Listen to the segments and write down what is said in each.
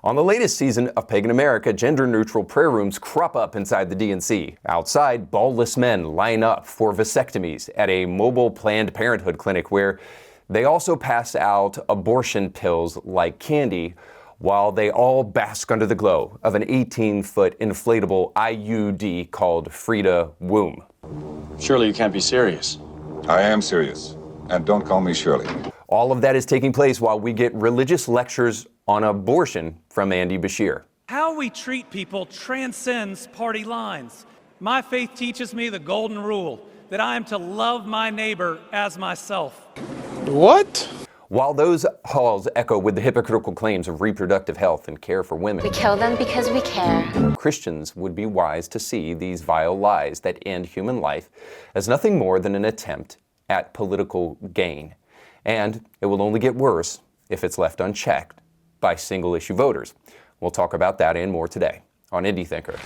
On the latest season of Pagan America, gender-neutral prayer rooms crop up inside the DNC. Outside, ballless men line up for vasectomies at a mobile Planned Parenthood clinic where they also pass out abortion pills like candy while they all bask under the glow of an 18-foot inflatable IUD called Frida Womb. Surely you can't be serious. I am serious. And don't call me Shirley. All of that is taking place while we get religious lectures on abortion from Andy Bashir. How we treat people transcends party lines. My faith teaches me the golden rule, that I am to love my neighbor as myself. What? While those halls echo with the hypocritical claims of reproductive health and care for women, we kill them because we care. Christians would be wise to see these vile lies that end human life as nothing more than an attempt at political gain. And it will only get worse if it's left unchecked by single-issue voters. We'll talk about that and more today on Indie Thinker.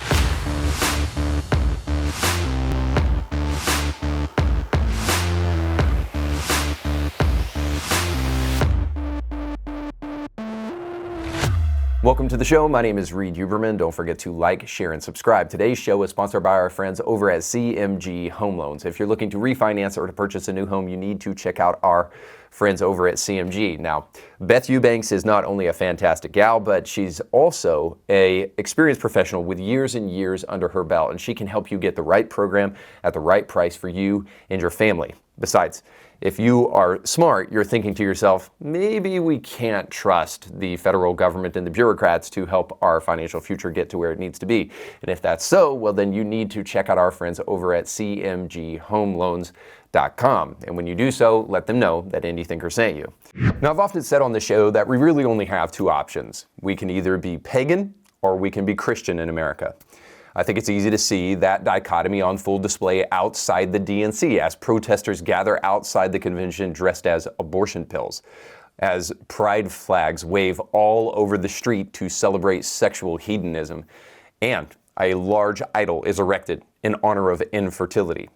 Welcome to the show. My name is Reed Huberman. Don't forget to like, share, and subscribe. Today's show is sponsored by our friends over at CMG Home Loans. If you're looking to refinance or to purchase a new home, you need to check out our friends over at CMG. Now, Beth Eubanks is not only a fantastic gal, but she's also an experienced professional with years and years under her belt, and she can help you get the right program at the right price for you and your family. Besides, if you are smart, you're thinking to yourself, maybe we can't trust the federal government and the bureaucrats to help our financial future get to where it needs to be. And if that's so, well, then you need to check out our friends over at cmghomeloans.com. And when you do so, let them know that Indie Thinker sent you. Now, I've often said on the show that we really only have two options. We can either be pagan or we can be Christian in America. I think it's easy to see that dichotomy on full display outside the DNC as protesters gather outside the convention dressed as abortion pills, as pride flags wave all over the street to celebrate sexual hedonism, and a large idol is erected in honor of infertility.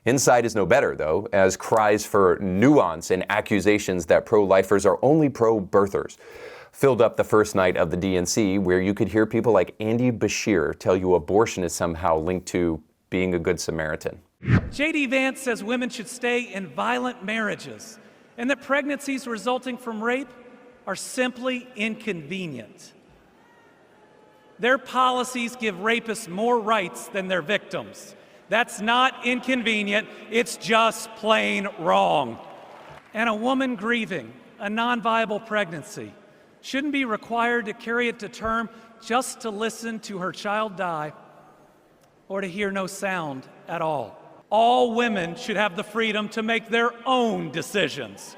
Inside is no better, though, as cries for nuance and accusations that pro-lifers are only pro-birthers filled up the first night of the DNC, where you could hear people like Andy Bashir tell you abortion is somehow linked to being a good Samaritan. J.D. Vance says women should stay in violent marriages and that pregnancies resulting from rape are simply inconvenient. Their policies give rapists more rights than their victims. That's not inconvenient, it's just plain wrong. And a woman grieving a non-viable pregnancy shouldn't be required to carry it to term just to listen to her child die or to hear no sound at all. All women should have the freedom to make their own decisions.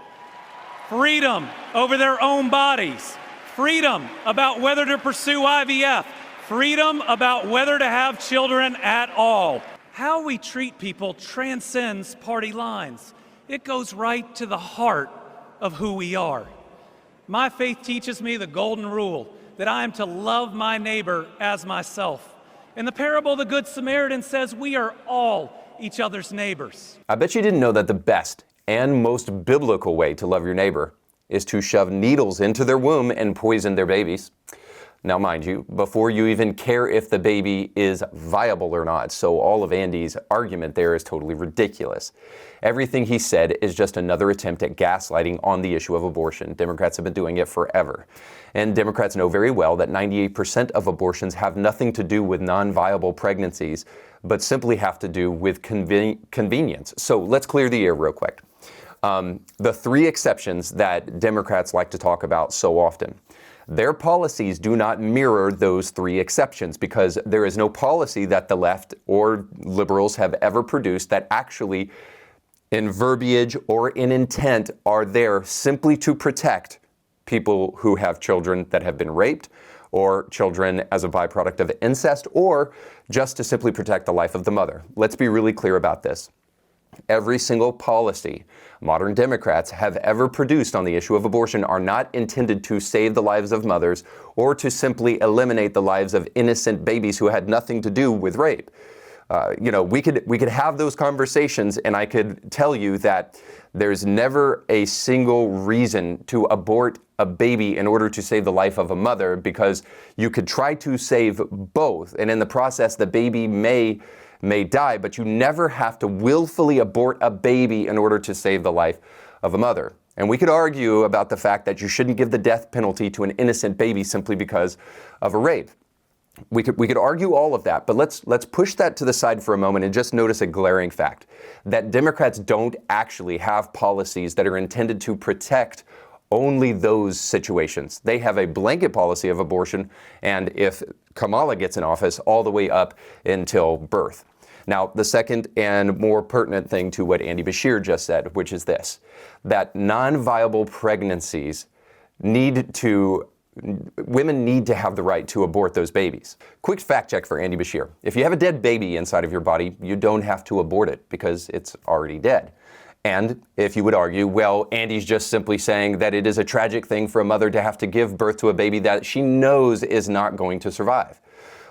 Freedom over their own bodies. Freedom about whether to pursue IVF. Freedom about whether to have children at all. How we treat people transcends party lines. It goes right to the heart of who we are. My faith teaches me the golden rule, that I am to love my neighbor as myself. In the parable of the Good Samaritan says we are all each other's neighbors. I bet you didn't know that the best and most biblical way to love your neighbor is to shove needles into their womb and poison their babies. Now, mind you, before you even care if the baby is viable or not, so all of Andy's argument there is totally ridiculous. Everything he said is just another attempt at gaslighting on the issue of abortion. Democrats have been doing it forever. And Democrats know very well that 98% of abortions have nothing to do with non-viable pregnancies, but simply have to do with convenience. So let's clear the air real quick. The three exceptions that Democrats like to talk about so often. Their policies do not mirror those three exceptions because there is no policy that the left or liberals have ever produced that actually, in verbiage or in intent, are there simply to protect people who have children that have been raped or children as a byproduct of incest or just to simply protect the life of the mother. Let's be really clear about this. Every single policy modern Democrats have ever produced on the issue of abortion are not intended to save the lives of mothers or to simply eliminate the lives of innocent babies who had nothing to do with rape. We could have those conversations, and I could tell you that there's never a single reason to abort a baby in order to save the life of a mother, because you could try to save both, and in the process the baby may die, but you never have to willfully abort a baby in order to save the life of a mother. And we could argue about the fact that you shouldn't give the death penalty to an innocent baby simply because of a rape. We could argue all of that, but let's push that to the side for a moment and just notice a glaring fact, that Democrats don't actually have policies that are intended to protect only those situations. They have a blanket policy of abortion, and if Kamala gets in office, all the way up until birth. Now, the second and more pertinent thing to what Andy Bashir just said, which is this, that non-viable pregnancies women need to have the right to abort those babies. Quick fact check for Andy Bashir. If you have a dead baby inside of your body, you don't have to abort it because it's already dead. And if you would argue, well, Andy's just simply saying that it is a tragic thing for a mother to have to give birth to a baby that she knows is not going to survive.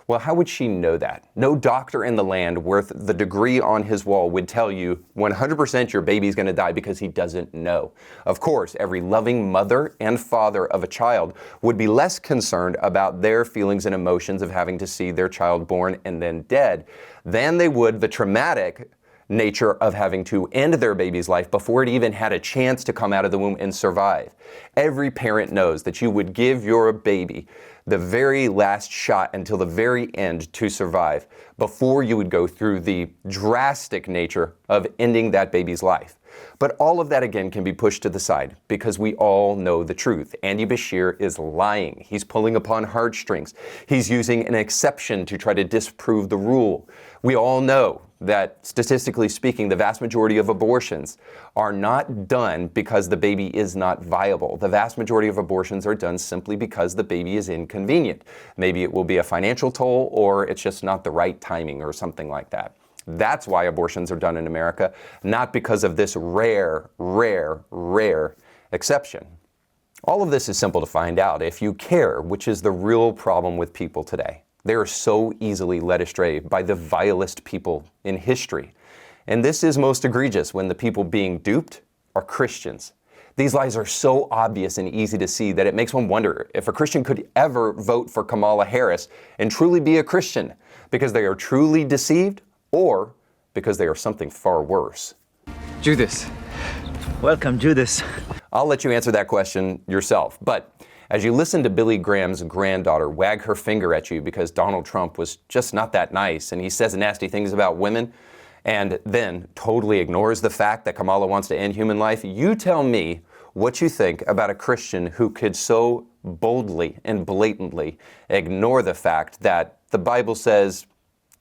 Well, how would she know that? No doctor in the land worth the degree on his wall would tell you 100% your baby's going to die because he doesn't know. Of course, every loving mother and father of a child would be less concerned about their feelings and emotions of having to see their child born and then dead than they would the traumatic nature of having to end their baby's life before it even had a chance to come out of the womb and survive. Every parent knows that you would give your baby the very last shot until the very end to survive before you would go through the drastic nature of ending that baby's life. But all of that again can be pushed to the side because we all know the truth. Andy Bashir is lying. He's pulling upon heartstrings. He's using an exception to try to disprove the rule. We all know that, statistically speaking, the vast majority of abortions are not done because the baby is not viable. The vast majority of abortions are done simply because the baby is inconvenient. Maybe it will be a financial toll, or it's just not the right timing or something like that. That's why abortions are done in America, not because of this rare exception. All of this is simple to find out if you care, which is the real problem with people today. They are so easily led astray by the vilest people in history. And this is most egregious when the people being duped are Christians. These lies are so obvious and easy to see that it makes one wonder if a Christian could ever vote for Kamala Harris and truly be a Christian because they are truly deceived or because they are something far worse. Judas. Welcome, Judas. I'll let you answer that question yourself. But as you listen to Billy Graham's granddaughter wag her finger at you because Donald Trump was just not that nice and he says nasty things about women and then totally ignores the fact that Kamala wants to end human life, you tell me what you think about a Christian who could so boldly and blatantly ignore the fact that the Bible says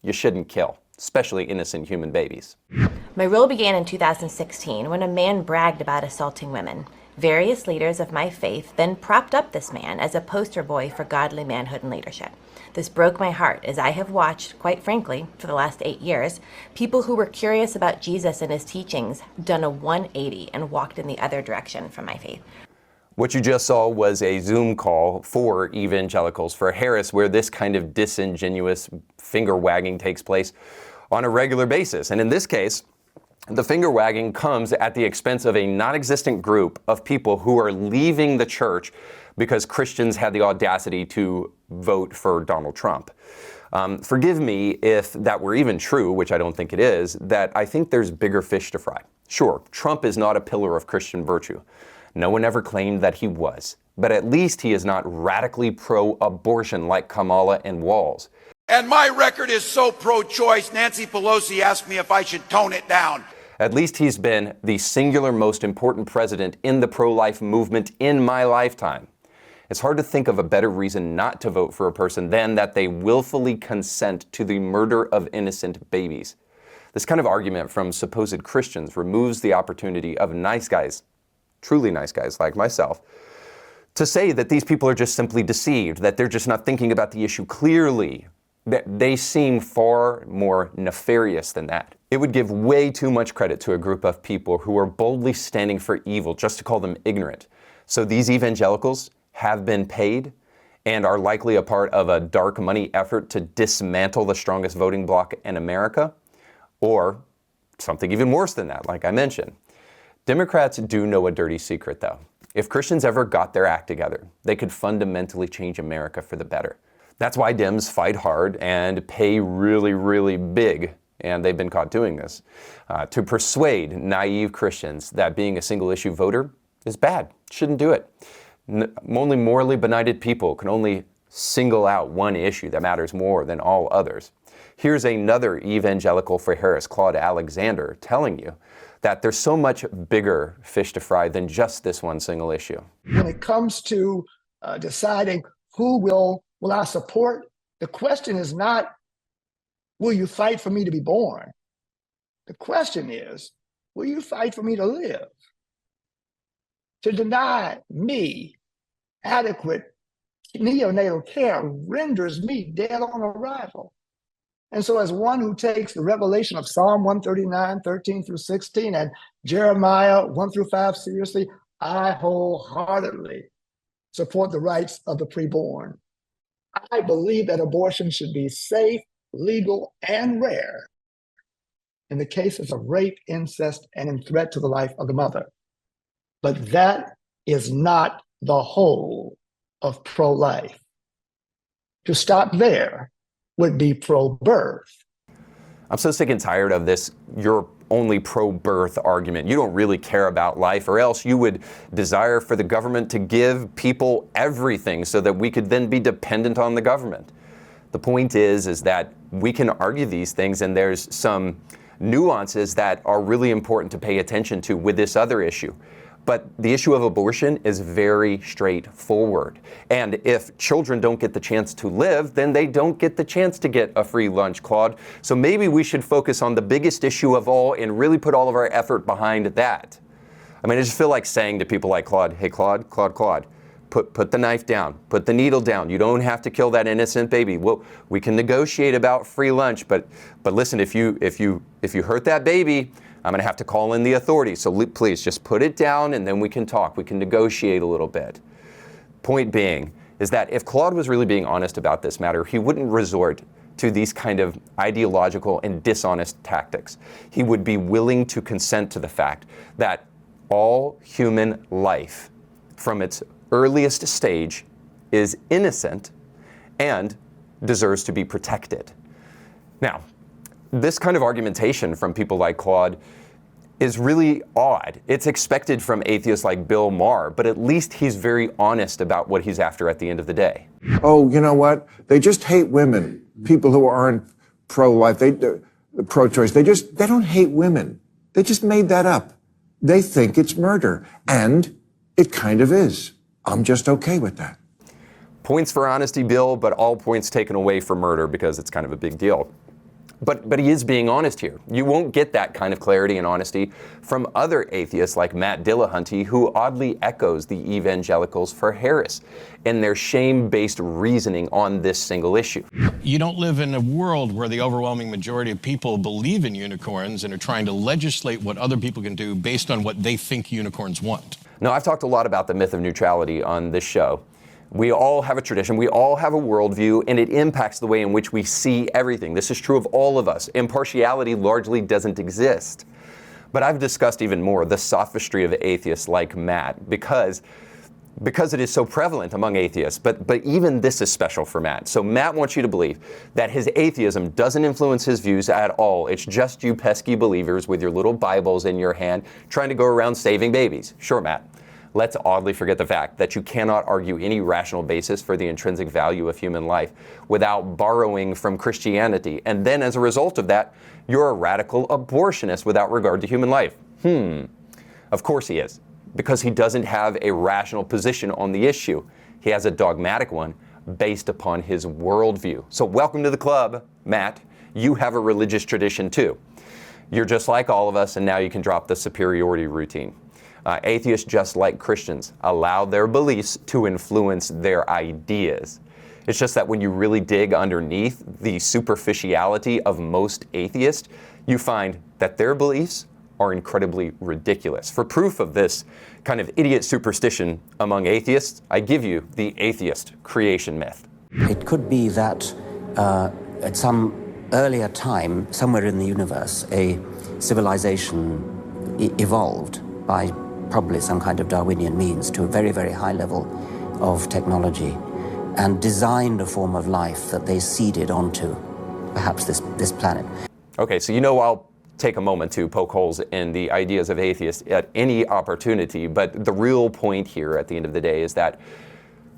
you shouldn't kill, especially innocent human babies. My role began in 2016 when a man bragged about assaulting women. Various leaders of my faith then propped up this man as a poster boy for godly manhood and leadership. This broke my heart as I have watched, quite frankly, for the last 8 years, people who were curious about Jesus and his teachings done a 180 and walked in the other direction from my faith. What you just saw was a Zoom call for Evangelicals for Harris where this kind of disingenuous finger wagging takes place on a regular basis. And in this case, the finger wagging comes at the expense of a non-existent group of people who are leaving the church because Christians had the audacity to vote for Donald Trump. Forgive me if that were even true, which I don't think it is, that I think there's bigger fish to fry. Sure, Trump is not a pillar of Christian virtue. No one ever claimed that he was, but at least he is not radically pro-abortion like Kamala and Walz. And my record is so pro-choice, Nancy Pelosi asked me if I should tone it down. At least he's been the singular most important president in the pro-life movement in my lifetime. It's hard to think of a better reason not to vote for a person than that they willfully consent to the murder of innocent babies. This kind of argument from supposed Christians removes the opportunity of nice guys, truly nice guys like myself, to say that these people are just simply deceived, that they're just not thinking about the issue clearly. They seem far more nefarious than that. It would give way too much credit to a group of people who are boldly standing for evil just to call them ignorant. So these evangelicals have been paid and are likely a part of a dark money effort to dismantle the strongest voting bloc in America, or something even worse than that, like I mentioned. Democrats do know a dirty secret, though. If Christians ever got their act together, they could fundamentally change America for the better. That's why Dems fight hard and pay really, really big, and they've been caught doing this, to persuade naive Christians that being a single-issue voter is bad, shouldn't do it. Only morally benighted people can only single out one issue that matters more than all others. Here's another evangelical for Harris, Claude Alexander, telling you that there's so much bigger fish to fry than just this one single issue. When it comes to deciding who will I support, the question is not, will you fight for me to be born? The question is, will you fight for me to live? To deny me adequate neonatal care renders me dead on arrival. And so as one who takes the revelation of Psalm 139, 13 through 16, and Jeremiah 1 through 5 seriously, I wholeheartedly support the rights of the preborn. I believe that abortion should be safe, legal, and rare in the cases of rape, incest, and in threat to the life of the mother. But that is not the whole of pro-life. To stop there would be pro-birth. I'm so sick and tired of this you're only pro-birth argument. You don't really care about life, or else you would desire for the government to give people everything so that we could then be dependent on the government. The point is that we can argue these things, and there's some nuances that are really important to pay attention to with this other issue. But the issue of abortion is very straightforward. And if children don't get the chance to live, then they don't get the chance to get a free lunch, Claude. So maybe we should focus on the biggest issue of all and really put all of our effort behind that. I mean, I just feel like saying to people like Claude, hey, Claude, put the knife down, put the needle down. You don't have to kill that innocent baby. Well, we can negotiate about free lunch, but listen, if you hurt that baby, I'm going to have to call in the authorities. So please just put it down, and then we can talk. We can negotiate a little bit. Point being is that if Claude was really being honest about this matter, he wouldn't resort to these kind of ideological and dishonest tactics. He would be willing to consent to the fact that all human life from its earliest stage is innocent and deserves to be protected. Now, this kind of argumentation from people like Claude is really odd. It's expected from atheists like Bill Maher, but at least he's very honest about what he's after at the end of the day. Oh, you know what? They just hate women. People who aren't pro-life, pro-choice, they don't hate women. They just made that up. They think it's murder, and it kind of is. I'm just okay with that. Points for honesty, Bill, but all points taken away for murder because it's kind of a big deal. But he is being honest here. You won't get that kind of clarity and honesty from other atheists like Matt Dillahunty, who oddly echoes the Evangelicals for Harris in their shame-based reasoning on this single issue. You don't live in a world where the overwhelming majority of people believe in unicorns and are trying to legislate what other people can do based on what they think unicorns want. Now, I've talked a lot about the myth of neutrality on this show. We all have a tradition, we all have a worldview, and it impacts the way in which we see everything. This is true of all of us. Impartiality largely doesn't exist. But I've discussed even more the sophistry of atheists like Matt, because it is so prevalent among atheists, but even this is special for Matt. So Matt wants you to believe that his atheism doesn't influence his views at all. It's just you pesky believers with your little Bibles in your hand trying to go around saving babies. Sure, Matt. Let's oddly forget the fact that you cannot argue any rational basis for the intrinsic value of human life without borrowing from Christianity. And then as a result of that, you're a radical abortionist without regard to human life. Of course he is, because he doesn't have a rational position on the issue. He has a dogmatic one based upon his worldview. So welcome to the club, Matt. You have a religious tradition too. You're just like all of us, and now you can drop the superiority routine. Atheists, just like Christians, allow their beliefs to influence their ideas. It's just that when you really dig underneath the superficiality of most atheists, you find that their beliefs are incredibly ridiculous. For proof of this kind of idiot superstition among atheists, I give you the atheist creation myth. It could be that at some earlier time, somewhere in the universe, a civilization evolved by probably some kind of Darwinian means to a very, very high level of technology and designed a form of life that they seeded onto perhaps this planet. Okay, so I'll take a moment to poke holes in the ideas of atheists at any opportunity, but the real point here at the end of the day is that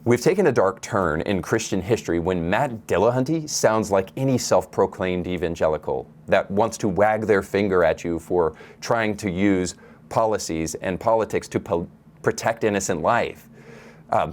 we've taken a dark turn in Christian history when Matt Dillahunty sounds like any self-proclaimed evangelical that wants to wag their finger at you for trying to use policies and politics to protect innocent life.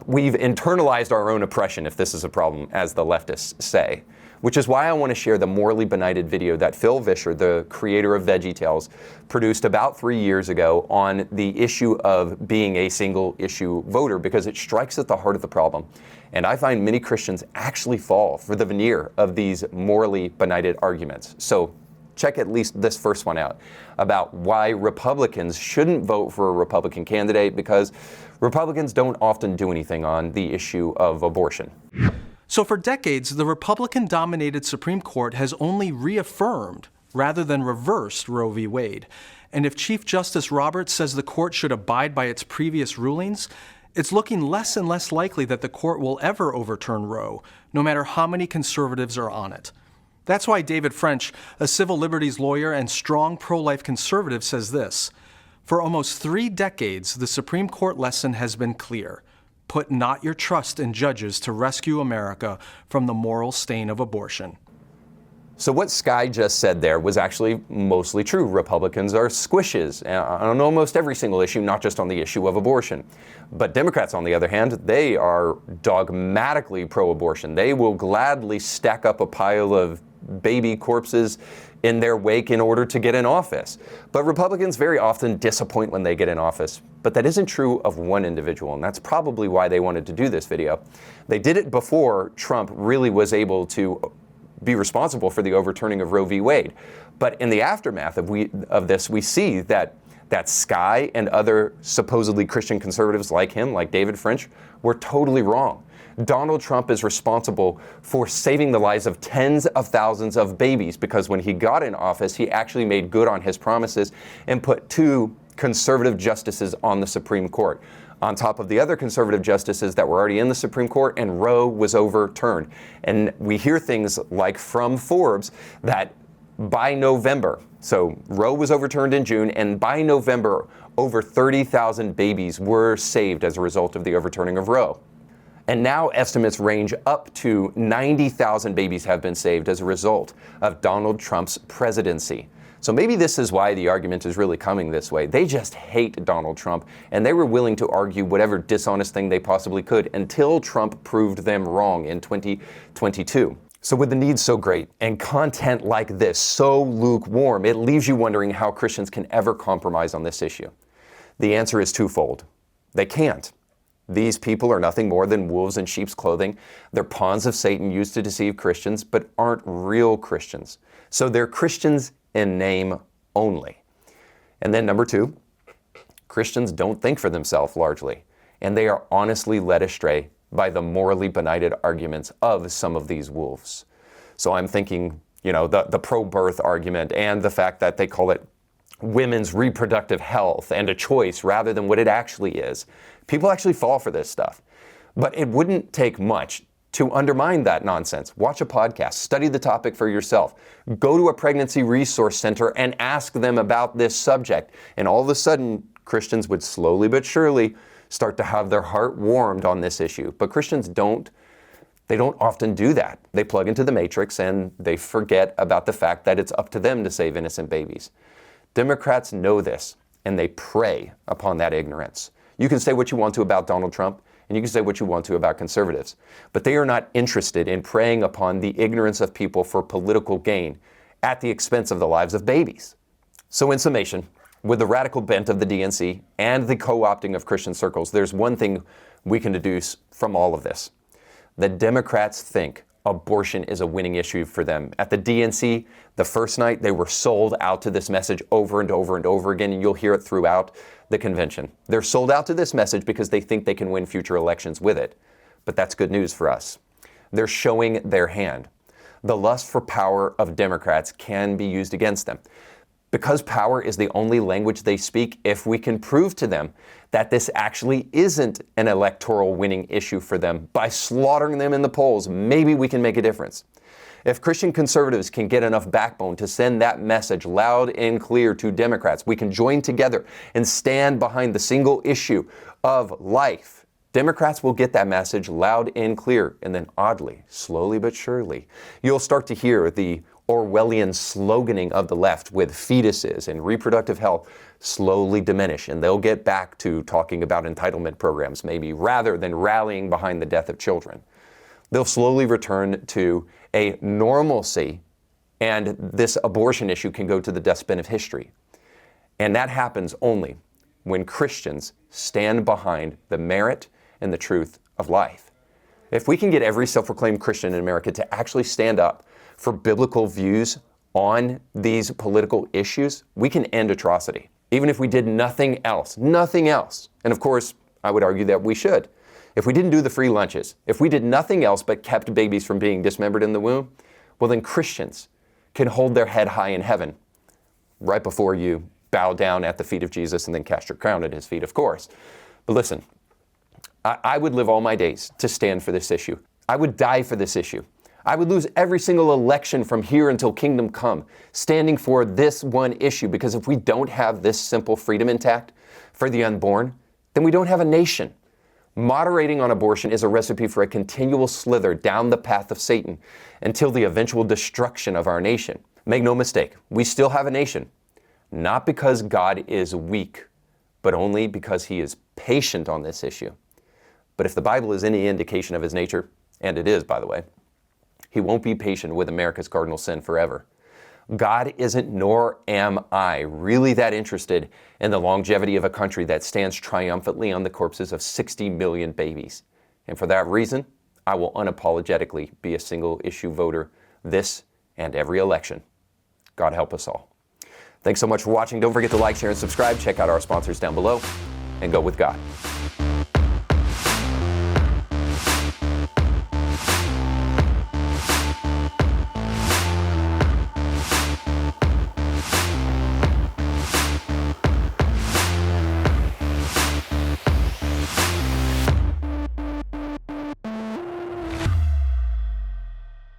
We've internalized our own oppression, if this is a problem, as the leftists say. Which is why I want to share the morally benighted video that Phil Vischer, the creator of VeggieTales, produced about 3 years ago on the issue of being a single issue voter, because it strikes at the heart of the problem. And I find many Christians actually fall for the veneer of these morally benighted arguments. So check at least this first one out about why Republicans shouldn't vote for a Republican candidate, because Republicans don't often do anything on the issue of abortion. So for decades, the Republican-dominated Supreme Court has only reaffirmed rather than reversed Roe v. Wade. And if Chief Justice Roberts says the court should abide by its previous rulings, it's looking less and less likely that the court will ever overturn Roe, no matter how many conservatives are on it. That's why David French, a civil liberties lawyer and strong pro-life conservative, says this: for almost 3 decades, the Supreme Court lesson has been clear. Put not your trust in judges to rescue America from the moral stain of abortion. So what Sky just said there was actually mostly true. Republicans are squishes on almost every single issue, not just on the issue of abortion. But Democrats, on the other hand, they are dogmatically pro-abortion. They will gladly stack up a pile of baby corpses in their wake in order to get in office. But Republicans very often disappoint when they get in office. But that isn't true of one individual, and that's probably why they wanted to do this video. They did it before Trump really was able to be responsible for the overturning of Roe v. Wade. But in the aftermath of this, we see that Sky and other supposedly Christian conservatives like him, like David French, were totally wrong. Donald Trump is responsible for saving the lives of tens of thousands of babies, because when he got in office, he actually made good on his promises and put 2 conservative justices on the Supreme Court, on top of the other conservative justices that were already in the Supreme Court, and Roe was overturned. And we hear things like from Forbes that by November, so Roe was overturned in June, and by November, over 30,000 babies were saved as a result of the overturning of Roe. And now estimates range up to 90,000 babies have been saved as a result of Donald Trump's presidency. So maybe this is why the argument is really coming this way. They just hate Donald Trump, and they were willing to argue whatever dishonest thing they possibly could until Trump proved them wrong in 2022. So with the need so great and content like this so lukewarm, it leaves you wondering how Christians can ever compromise on this issue. The answer is twofold. They can't. These people are nothing more than wolves in sheep's clothing. They're pawns of Satan used to deceive Christians, but aren't real Christians. So they're Christians in name only. And then number 2, Christians don't think for themselves largely, and they are honestly led astray by the morally benighted arguments of some of these wolves. So I'm thinking, the pro-birth argument and the fact that they call it women's reproductive health and a choice rather than what it actually is. People actually fall for this stuff. But it wouldn't take much to undermine that nonsense. Watch a podcast, study the topic for yourself, go to a pregnancy resource center and ask them about this subject. And all of a sudden, Christians would slowly but surely start to have their heart warmed on this issue. But Christians don't often do that. They plug into the matrix and they forget about the fact that it's up to them to save innocent babies. Democrats know this, and they prey upon that ignorance. You can say what you want to about Donald Trump, and you can say what you want to about conservatives, but they are not interested in preying upon the ignorance of people for political gain at the expense of the lives of babies. So in summation, with the radical bent of the DNC and the co-opting of Christian circles, there's one thing we can deduce from all of this. The Democrats think abortion is a winning issue for them. At the DNC, the first night, they were sold out to this message over and over and over again, and you'll hear it throughout the convention. They're sold out to this message because they think they can win future elections with it. But that's good news for us. They're showing their hand. The lust for power of Democrats can be used against them. Because power is the only language they speak, if we can prove to them that this actually isn't an electoral winning issue for them, by slaughtering them in the polls, maybe we can make a difference. If Christian conservatives can get enough backbone to send that message loud and clear to Democrats, we can join together and stand behind the single issue of life. Democrats will get that message loud and clear, and then oddly, slowly but surely, you'll start to hear the Orwellian sloganing of the left with fetuses and reproductive health slowly diminish, and they'll get back to talking about entitlement programs maybe, rather than rallying behind the death of children. They'll slowly return to a normalcy, and this abortion issue can go to the dustbin of history. And that happens only when Christians stand behind the merit and the truth of life. If we can get every self-proclaimed Christian in America to actually stand up for biblical views on these political issues, we can end atrocity. Even if we did nothing else. And of course, I would argue that we should. If we didn't do the free lunches, if we did nothing else but kept babies from being dismembered in the womb, well then Christians can hold their head high in heaven right before you bow down at the feet of Jesus and then cast your crown at his feet, of course. But listen, I would live all my days to stand for this issue. I would die for this issue. I would lose every single election from here until kingdom come, standing for this one issue, because if we don't have this simple freedom intact for the unborn, then we don't have a nation. Moderating on abortion is a recipe for a continual slither down the path of Satan until the eventual destruction of our nation. Make no mistake, we still have a nation, not because God is weak, but only because he is patient on this issue. But if the Bible is any indication of his nature, and it is, by the way, he won't be patient with America's cardinal sin forever. God isn't, nor am I, really that interested in the longevity of a country that stands triumphantly on the corpses of 60 million babies. And for that reason, I will unapologetically be a single issue voter this and every election. God help us all. Thanks so much for watching. Don't forget to like, share, and subscribe. Check out our sponsors down below, and go with God.